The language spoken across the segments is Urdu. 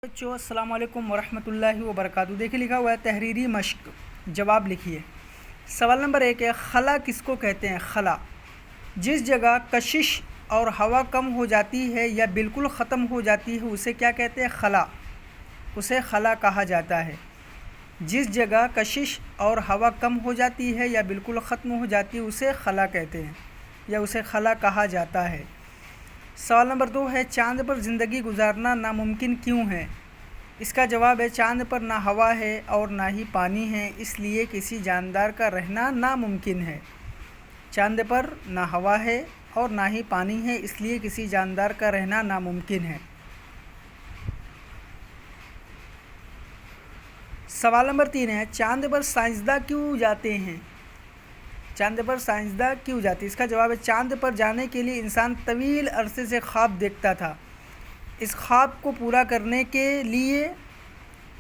بچوں السلام علیکم ورحمۃ اللہ وبرکاتہ۔ دیکھیے لکھا ہوا ہے تحریری مشق، جواب لکھیے۔ سوال نمبر 1 ہے خلا کس کو کہتے ہیں؟ خلا جس جگہ کشش اور ہوا کم ہو جاتی ہے یا بالکل ختم ہو جاتی ہے اسے کیا کہتے ہیں؟ خلا، اسے خلا کہا جاتا ہے۔ جس جگہ کشش اور ہوا کم ہو جاتی ہے یا بالکل ختم ہو جاتی ہے اسے خلا کہتے ہیں یا اسے خلا کہا جاتا ہے۔ سوال نمبر 2 ہے چاند پر زندگی گزارنا ناممکن کیوں ہے؟ اس کا جواب ہے چاند پر نہ ہوا ہے اور نہ ہی پانی ہے، اس لیے کسی جاندار کا رہنا ناممکن ہے۔ چاند پر نہ ہوا ہے اور نہ ہی پانی ہے، اس لیے کسی جاندار کا رہنا ناممکن ہے۔ سوال نمبر 3 ہے چاند پر سائنسداں کیوں جاتے ہیں؟ چاند پر سائنسداں کیوں جاتے ہیں؟ اس کا جواب ہے چاند پر جانے کے لیے انسان طویل عرصے سے خواب دیکھتا تھا۔ اس خواب کو پورا کرنے کے لیے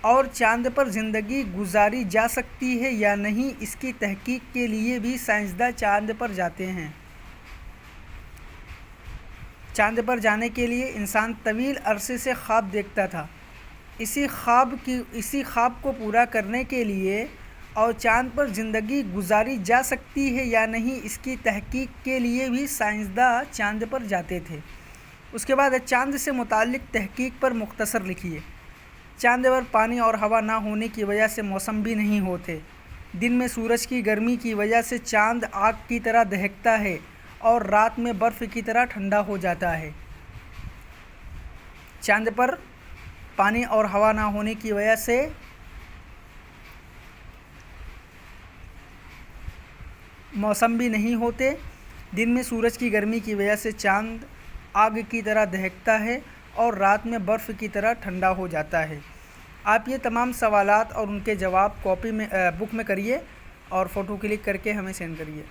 اور چاند پر زندگی گزاری جا سکتی ہے یا نہیں اس کی تحقیق کے لیے بھی سائنسداں چاند پر جاتے ہیں۔ چاند پر جانے کے لیے انسان طویل عرصے سے خواب دیکھتا تھا۔ اسی خواب کو پورا کرنے کے لیے اور چاند پر زندگی گزاری جا سکتی ہے یا نہیں اس کی تحقیق کے لیے بھی سائنسداں چاند پر جاتے تھے۔ اس کے بعد چاند سے متعلق تحقیق پر مختصر لکھیے۔ چاند پر پانی اور ہوا نہ ہونے کی وجہ سے موسم بھی نہیں ہوتے۔ دن میں سورج کی گرمی کی وجہ سے چاند آگ کی طرح دہکتا ہے اور رات میں برف کی طرح ٹھنڈا ہو جاتا ہے۔ چاند پر پانی اور ہوا نہ ہونے کی وجہ سے موسم بھی نہیں ہوتے۔ دن میں سورج کی گرمی کی وجہ سے چاند آگ کی طرح دہکتا ہے اور رات میں برف کی طرح ٹھنڈا ہو جاتا ہے۔ آپ یہ تمام سوالات اور ان کے جواب بک میں کریے اور فوٹو کلک کر کے ہمیں سینڈ کریے۔